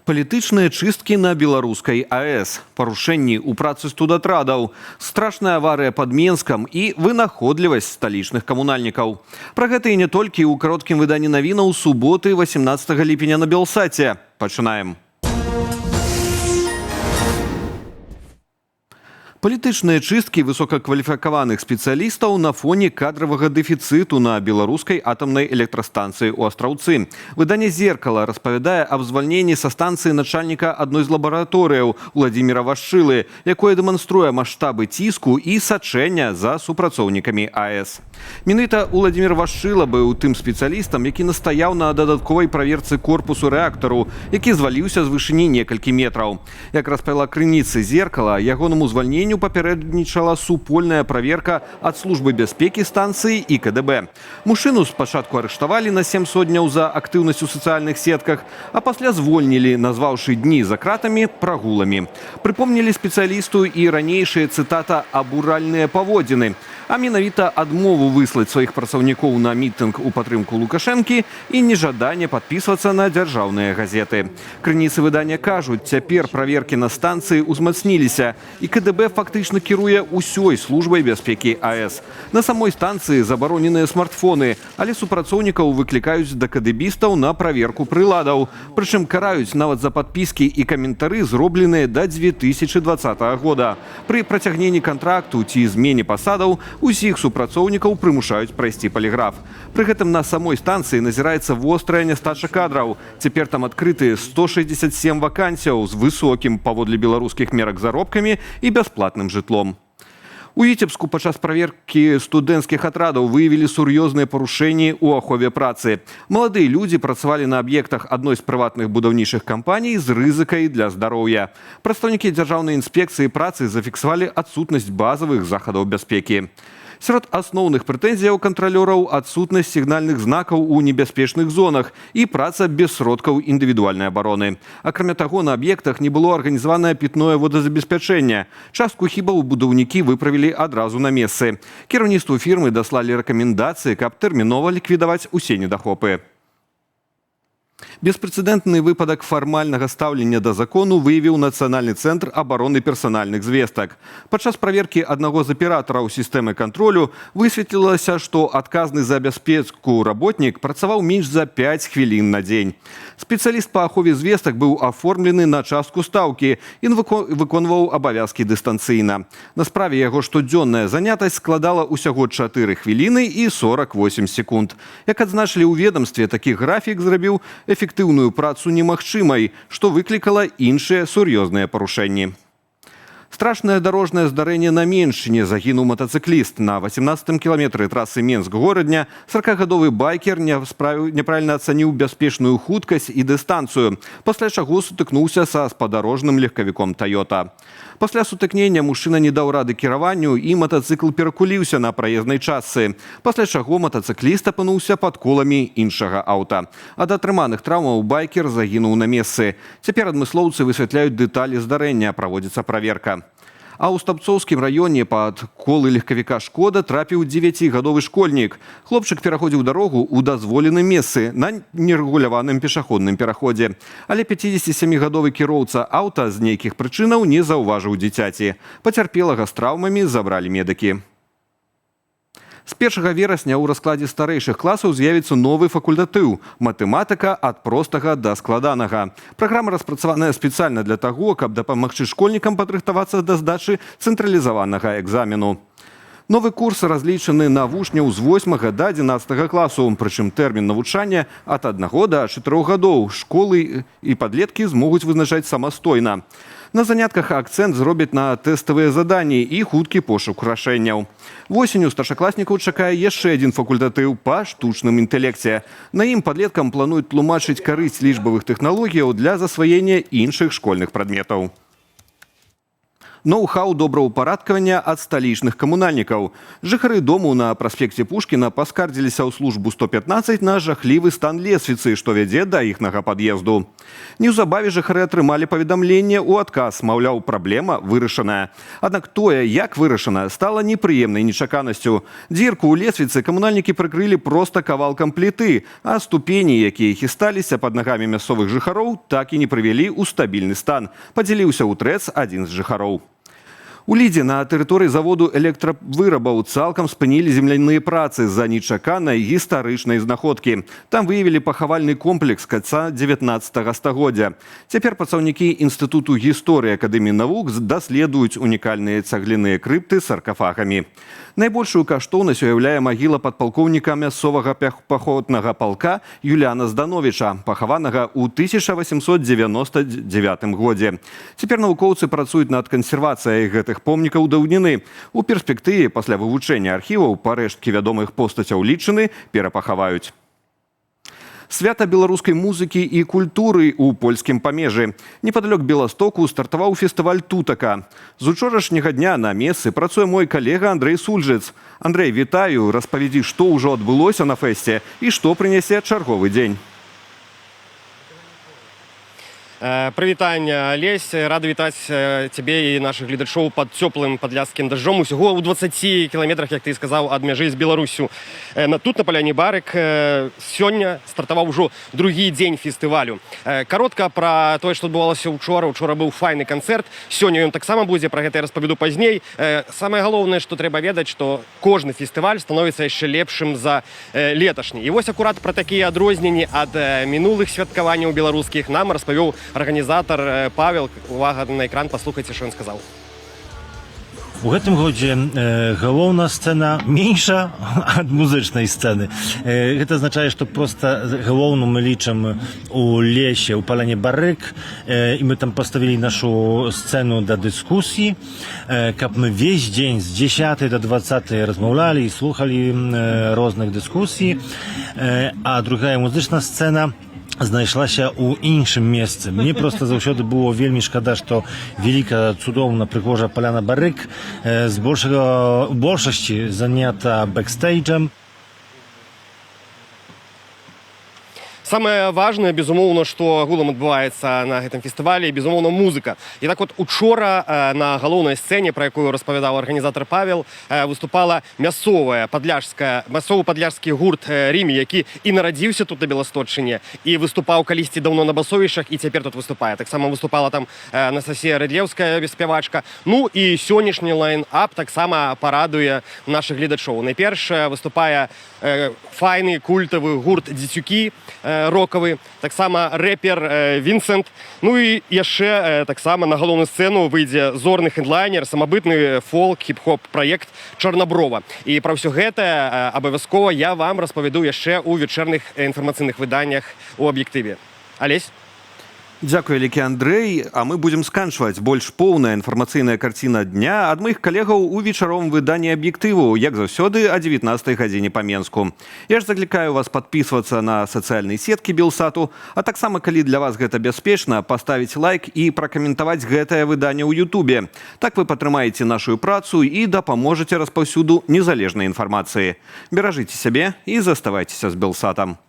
Палітычныя чысткі на беларускай АЭС, парушэнні ў працы студатрадаў, страшная аварыя пад Менскам і вынаходлівасць сталічных камунальнікаў. Пра гэта і не толькі ў кароткім выданні навінаў суботы 18 ліпеня на Белсаце. Пачынаем. Палітычныя чысткі высокакваліфікаваных спецыялістаў на фоне кадравага дэфіцыту на беларускай атамнай электрастанцыі ў Астраўцы. Выданне «Зеркала» распавядае аб звальненні са станцыі начальніка адной з лабараторыяў Уладзіміра Вашчылы, якое дэманструе маштабы ціску і сачэння за супрацоўнікамі АЭС. Менавіта Уладзімір Вашчыла быў тым спецыялістам, які настаяў на дадатковай праверцы корпусу рэактару, які зваліўся з вышыні некалькі метраў. Як распавяла крыніцы «Зеркала», ягонаму звальненню папярэднічала супольная праверка ад службы бяспекі станцыі і КДБ. Мужчыну спачатку арыштавалі на 7 сотняў за актыўнасць у сацыяльных сетках, а пасля звольнілі, назваўшы дні за кратамі прагуламі. Прыпомнілі спецыялісту і ранейшыя, цытата, «абуральныя паводзіны», а менавіта адмову выслаць сваіх працаўнікоў на мітынг у падтрымку Лукашэнкі і нежаданне падпісвацца на дзяржаўныя газеты. Крыніцы выдання кажуць, цяпер праверкі на станцыі ўзмацніліся, і КДБ фактычна кіруе ўсёй службай бяспекі АЭС. На самой станцыі забароненыя смартфоны, але супрацоўнікаў выклікаюць да кадэбістаў на праверку прыладаў. Прычым караюць нават за падпіскі і каментары, зробленыя да 2020 года. Пры працягненні кантракту ці змене пасадаў усіх супрацоўнікаў прымушаюць прайсці паліграф. Пры гэтым на самой станцыі назіраецца вострая нястача кадраў. Цяпер там адкрыты 167 вакансіяў з высокім, паводле беларускіх мерак, заробкамі і бясплатным жытлом. У Віцебску падчас праверкі студэнцкіх атрадаў выявілі сур'ёзныя парушэнні ў ахове працы. Маладыя людзі працавалі на аб'ектах адной з прыватных будаўнічых кампаній з рызыкай для здароўя. Прадстаўнікі дзяржаўнай інспекцыі працы зафіксавалі адсутнасць базавых захадаў бяспекі. Сярод асноўных прэтэнзіяў кантралёраў адсутнасць сігнальных знакаў у небяспечных зонах і праца без сродкаў індывідуальнай абароны. Акрамя таго, на аб'ектах не было арганізаванае пітное водазабеспячэнне. Частку хібаў будаўнікі выправілі адразу на месцы. Кіраўніцтву фірмы даслалі рэкамендацыі, каб тэрмінова ліквідаваць усе недахопы. Беспрэцэдэнтны выпадак фармальнага стаўлення да закону выявіў Нацыянальны цэнтр абароны персанальных звестак. Падчас праверкі аднаго з аператараў сістэмы кантролю высветлілася, што адказны за бяспеку работнік працаваў менш за 5 хвілін на дзень. Спецыяліст па ахове звестак быў аформлены на частку стаўкі і выконваў абавязкі дыстанцыйна. На справе яго штодзённая занятасць складала ўсяго 4 хвіліны і 48 секунд. Як адзначылі ў ведамстве, такі графік зрабіў эфектыўную працу немагчымай, што выклікала іншыя сур'ёзныя парушэнні. Страшнае дарожнае здарэнне на Меншчыне. Загінуў матацыкліст. На 18-м кіламетры трасы Менск-Горадня 40-гадовы байкер няправільна ацаніў бяспечную хуткасць і дыстанцыю, пасля чаго сутыкнуўся са спадарожным легкавіком «Тойота». Пасля сутыкнення мужчына не даў рады кіраванню і матацыкл перакуліўся на праезнай частцы, пасля чаго матацыкліст апынуўся пад коламі іншага аўта. Ад атрыманых траўмаў байкер загінуў на месцы. Цяпер адмыслоўцы высвятляюць дэталі здарэння, праводзіцца праверка. А ў Стапцоўскім раёне пад колы легкавіка «Шкода» трапіў 9-гадовы школьнік. Хлопчык пераходзіў дарогу ў дазволеным месцы на нерэгуляваным пешаходным пераходзе. Але 57-гадовы кіроўца аўта з нейкіх прычынаў не заўважыў дзіцяці. Пацярпелага з траўмамі забралі медыкі. З 1 верасня ў раскладзе старэйшых класаў з'явіцца новы факультатыў – матэматыка ад простага да складанага. Праграма распрацаваная спецыяльна для таго, каб дапамагчы школьнікам падрыхтавацца да здачы цэнтралізаванага экзамену. Новы курс разлічаны на вучняў з 8 да 11 класу, прычым тэрмін навучання ад 1 да 4 гадоў. Школы і падлеткі змогуць вызначаць самастойна. На занятках акцэнт зробяць на тэставыя заданні і хуткі пошук рашэнняў. Восенню старшакласнікаў чакае яшчэ адзін факультатыў па штучным інтэлекце. На ім падлеткам плануюць тлумачыць карысць лічбавых тэхналогіяў для засваення іншых школьных прадметаў. Ноу-хау добраўпарадкавання ад сталічных камунальнікаў. Жыхары дому на праспекце Пушкіна паскардзіліся ў службу 115 на жахлівы стан лесвіцы, што вядзе да іхнага пад'езду. Неўзабаве жыхары атрымалі паведамленне ў адказ, маўляў, праблема вырашаная. Аднак тое, як вырашана, стала непрыемнай нечаканасцю. Дзірку ў лесвіцы камунальнікі прыкрылі проста кавалкам пліты, а ступені, якія хісталіся пад нагамі мясцовых жыхароў, так і не прывялі ў стабільны стан. Падзяліўся ў трэц адзін з жыхароў. У Лідзе на тэрыторыі заводу электравырабаў цалкам спынілі земляныя працы з-за нечаканай гістарычнай знаходкі. Там выявілі пахавальны комплекс канца 19 стагоддзя. Цяпер працаўнікі Інстытуту гісторыі Акадэміі навук даследуюць унікальныя цагляныя крыпты з саркафагамі. Найбольшую каштоўнасць уяўляе магіла падпалкоўніка мясцовага пахотнага палка Юліяна Здановіча, пахаванага ў 1899 годзе. Цяпер навукоўцы працуюць над кансервацыяй гэтых помнікаў даўніны. У перспектыве пасля вывучэння архіваў парэшткі вядомых постацяў лічыны перапахаваюць. Свята беларускай музыкі і культуры ў польскім памежы. Непадалёк Беластоку стартаваў фестываль «Тутака». З учорашняга дня на месцы працуе мой калега Андрэй Сульжыц. Андрэй, вітаю, распавядзі, што ўжо адбылося на фэсце і што прынясе чарговы дзень. Прывітанне, Алесь, рады вітаць цябе і нашых гледачоў пад цёплым падляшскім дажджом. Усяго ў 20 кіламетрах, як ты сказаў, ад мяжы з Беларусю. Тут на паляне Барык сёння стартаваў ужо другі дзень фестывалю. Каротка пра тое, што адбывалася ўчора. Учора быў файны канцэрт. Сёння ён таксама будзе, пра гэта я распавяду пазней. Самае галоўнае, што трэба ведаць, што кожны фестываль становіцца яшчэ лепшым за леташні. І вось акурат пра такія адрозненні ад мінулых святкаванняў беларускіх нам распавёў арганізатар Павел. Увага на экран, паслухайце, што ён сказаў. У гэтым годзе галоўная сцэна меньша ад музычнай сцэны. Гэта азначае, што проста галоўну мы лічым у лесе, у паляне Барык, і мы там паставілі нашу сцэну да дыскусіі, каб мы весь дзень з 10 до 20 размаўлялі і слухалі розных дыскусій, а другая музычная сцэна знайшлася ў іншым месцы. Мне проста заўсёды было вельмі шкада, што вялікая, цудоўна, прыгожая паляна Барык з большасці занята бэкстейджам. Самае важнае, безумоўна, што агулам адбываецца на гэтым фестывалі, безумоўна, музыка. І так вот, учора на галоўнай сцэне, пра якую распавядаў арганізатар Павел, выступала мясцовы падляшскі гурт «Рімі», які і нарадзіўся тут на Беласточчыне, і выступаў калісьці даўно на басовішчах, і цяпер тут выступае. Таксама выступала там Анастасія Рыдлеўская, спявачка. Ну і сённяшні лайн-ап таксама парадуе нашых гледачоў. Найперш выступае файны культавы гурт «Дзецюкі», рокавы, таксама рэпер Вінсент. Ну і яшчэ таксама на галоўную сцэну выйдзе зорны хедлайнер, самабытны фолк, хіп-хоп праект Чарнаброва. І пра ўсё гэта абавязкова я вам распавяду яшчэ ў вечерных інфармацыйных выданнях у аб'ектыве. Алесь? Дзякуй, вялікі Андрэй, а мы будзем сканчваць. Больш поўная інфармацыйная карціна дня ад маіх калегаў у вечаровым выданні аб'ектыву, як заўсёды, о 19 гадзіне па Менску. Я ж заклікаю вас падпісвацца на сацыяльныя сеткі Белсату, а таксама, калі для вас гэта бяспечна, паставіць лайк і пракаментаваць гэтае выданне ў Ютубе. Так вы падтрымаеце нашу працу і дапаможаце распаўсюду незалежнай інфармацыі. Беражыце сябе і заставайцеся з Белсатам.